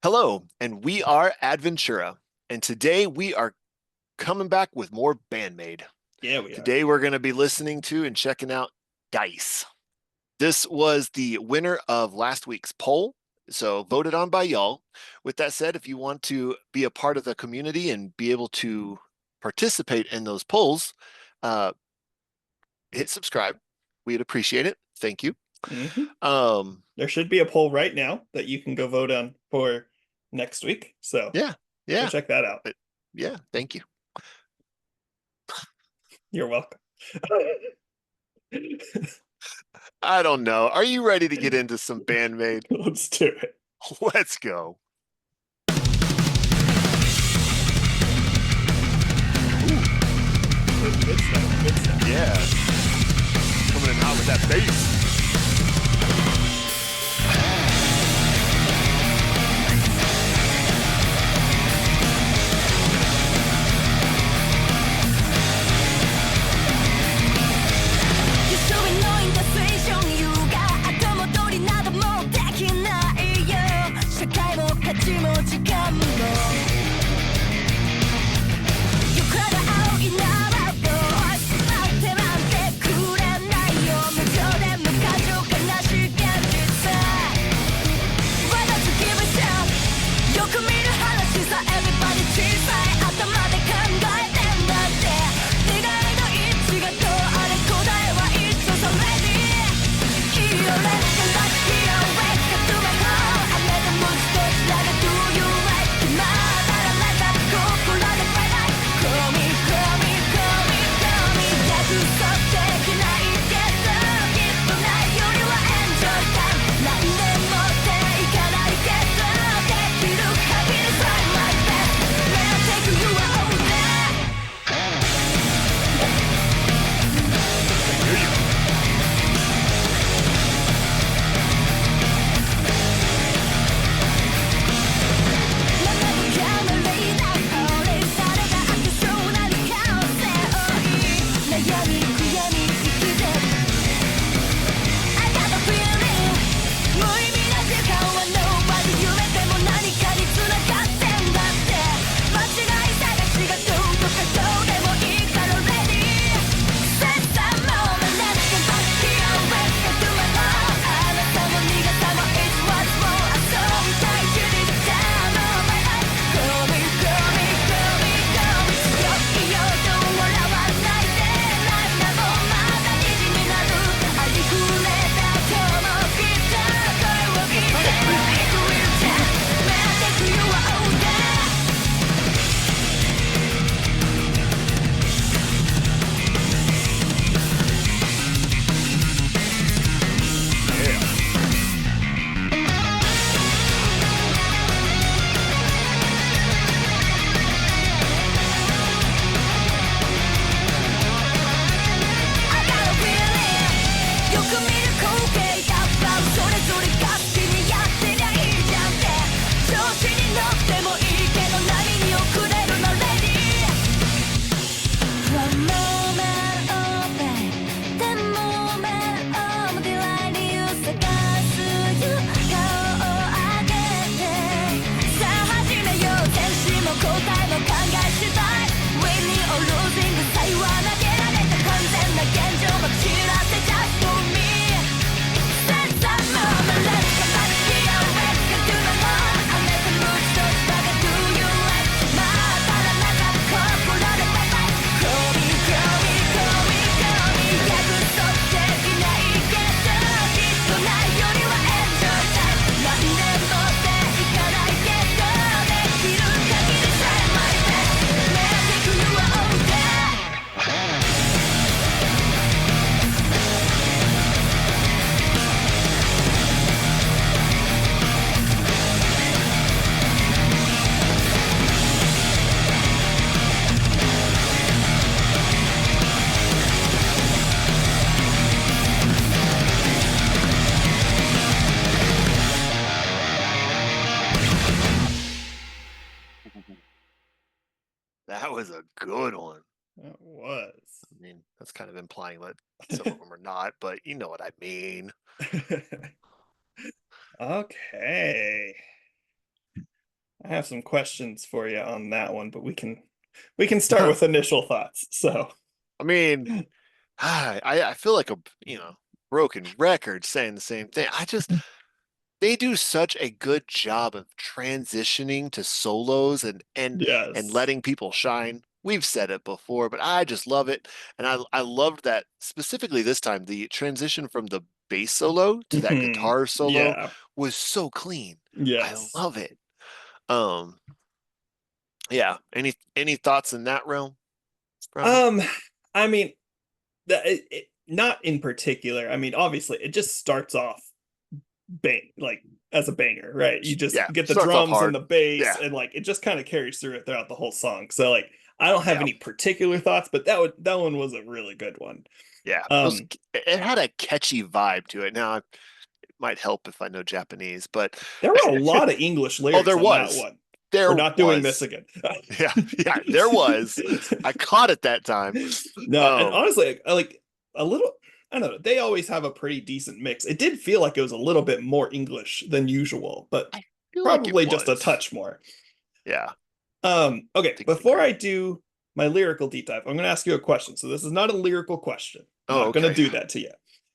Hello, and we are Adventura, and today we are coming back with more Band-Maid. Yeah, we are. Today we're going to be listening to and checking out Dice. This was the winner of last week's poll, so voted on by y'all. With that said, if you want to be a part of the community and be able to participate in those polls, uh, hit subscribe. We'd appreciate it. Thank you. hmm Um, There should be a poll right now that you can go vote on for next week. So yeah, go yeah, check that out. yeah. Thank you. You're welcome. I don't know. Are you ready to get into some Band-Maid? Let's do it. Let's go. Good stuff. Good stuff. Yeah. Coming in hot with that bass. That was a good one. That was. I mean, that's kind of implying that some of them are not, but you know what I mean. Okay. I have some questions for you on that one, but we can start with initial thoughts. So, I mean, I feel like a broken record saying the same thing. They do such a good job of transitioning to solos and yes. letting people shine. We've said it before, but I just love it. And I loved that specifically this time, the transition from the bass solo to that Mhm. guitar solo Yeah. was so clean. I Yes. love it. Um, yeah. Any thoughts in that realm from it? Um, I mean, not in particular. I mean, obviously, it just starts off bang like as a banger, right? You just Yeah, get the starts off drums and hard. the bass, Yeah, and like it just kind of carries through it throughout the whole song. So like, I don't have yeah, any particular thoughts, but that one was a really good one. yeah. Um, It had a catchy vibe to it. Now, it might help if I know Japanese, but there were a lot of English oh, lyrics there on that was. one. We're There not doing this was. again. Yeah, yeah, there was. I caught it that time. No, and Um, honestly, I like a little. I don't know. They always have a pretty decent mix. It did feel like it was a little bit more English than usual, but I feel like it probably just a was. touch more. Yeah, Okay, think I'd before agree. I do my lyrical deep dive, I'm going to ask you a question. So this is not a lyrical question. I'm Oh, not going to okay. do that to you.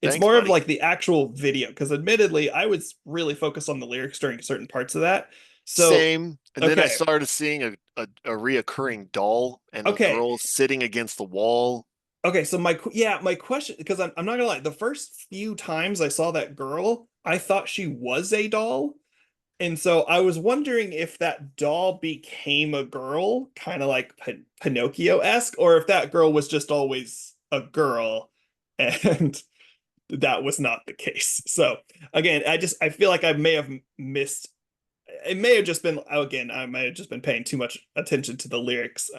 It's Thanks, more of buddy. like the actual video, because admittedly, I was really focused on the lyrics during certain parts of that. So, Same. And then I okay, started seeing a reoccurring doll and a okay, girl sitting against the wall. okay. So my question, because I'm not gonna lie, the first few times I saw that girl, I thought she was a doll. And so I was wondering if that doll became a girl, kind of like Pinocchio-esque, or if that girl was just always a girl and that was not the case. So again, I feel like I may have missed it may have just been again, I might have just been paying too much attention to the lyrics.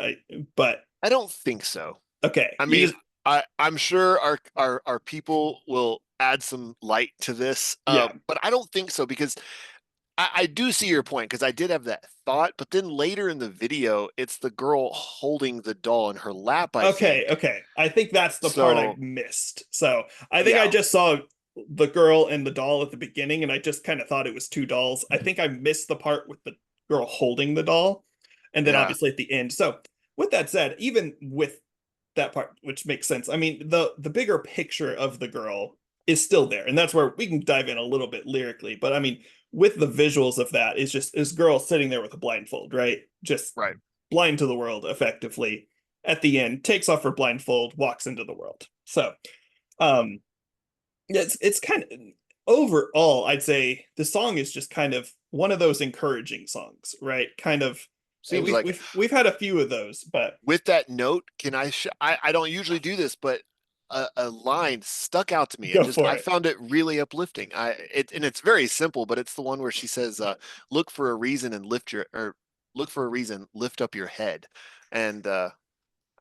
But I don't think so. okay, I you mean, just I'm sure our people will add some light to this, yeah. but I don't think so because I do see your point because I did have that thought, but then later in the video, it's the girl holding the doll in her lap, I Okay, think. okay. I think that's the part I So missed. So I think I yeah, just saw the girl and the doll at the beginning, and I just kind of thought it was two dolls. I think I missed the part with the girl holding the doll, and then yeah, obviously at the end. So with that said, even with that part, which makes sense. I mean, the bigger picture of the girl is still there, and that's where we can dive in a little bit lyrically. But I mean, with the visuals of that, is just this girl sitting there with a blindfold, right? Just right. blind to the world, effectively. At the end, takes off her blindfold, walks into the world. So, um, it's kind of overall, I'd say the song is just kind of one of those encouraging songs, right? Kind of Seems we've like it. we've we've had a few of those, but With that note, can I don't usually do this, but a line stuck out to me. go for I it. found it really uplifting. And it's very simple, but it's the one where she says, "Look for a reason and look for a reason, lift up your head." And I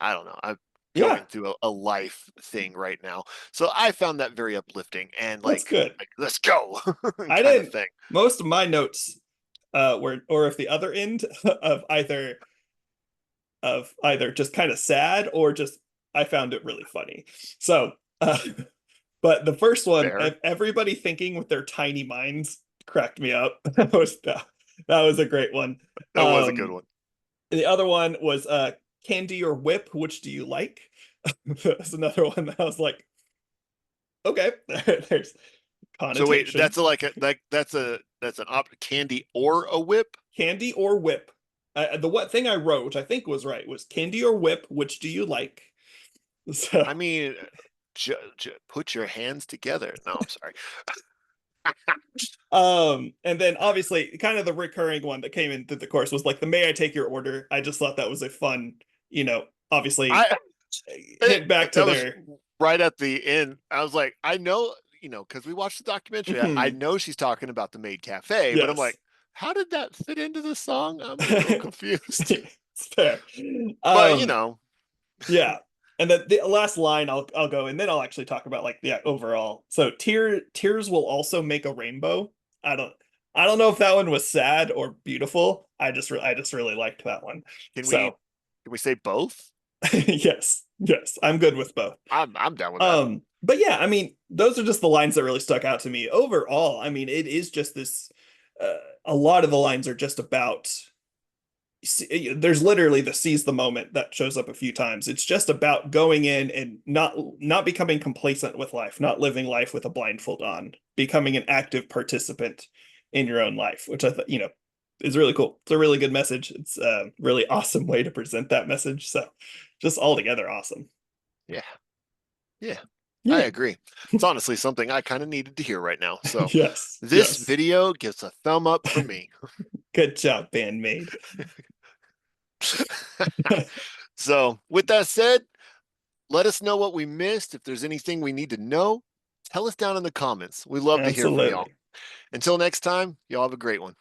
don't know. I'm Yeah, going through a life thing right now, so I found that very uplifting and that's good. like let's go I kind of didn't thing. most of my notes were or if the other end of either just kind of sad or just I found it really funny. So, but the first one, Fair. everybody thinking with their tiny minds cracked me up. That was a great one. That was a good one. The other one was candy or whip, which do you like? That's another one that I was like, okay, there's So wait, connotation. that's an op candy or a whip. Candy or whip. The what thing I wrote, which I think was right, was candy or whip, which do you like? So I mean, put your hands together. No, I'm sorry. And then obviously, kind of the recurring one that came in through the course was like the "May I take your order?" I just thought that was a fun, obviously I hit back to that was their. right at the end. I was like, I know, because we watched the documentary. I Mhm. know she's talking about the Maid Cafe, but I'm Yes, like, how did that fit into the song? I'm a little confused. it's fair. But Yeah, and then the last line I'll go, and then I'll actually talk about like the overall. So tears will also make a rainbow. I don't I don't know if that one was sad or beautiful. I just really liked that one. can we So can we say both? yes, yes, I'm good with both. I'm down with that. But yeah, I mean, those are just the lines that really stuck out to me. Overall, I mean, it is just this. A lot of the lines are just about there's literally the seize the moment that shows up a few times. It's just about going in and not becoming complacent with life, not living life with a blindfold on, becoming an active participant in your own life, which I thought, is really cool. It's a really good message. It's a really awesome way to present that message. So just altogether awesome. Yeah. Yeah. I Yeah. agree. It's honestly something I kind of needed to hear right now. So Yes. this Yes. video gets a thumb up from me. Good job, Band-Maid. So with that said, let us know what we missed. If there's anything we need to know, tell us down in the comments. We love to hear from y'all. Absolutely. Until next time, y'all have a great one.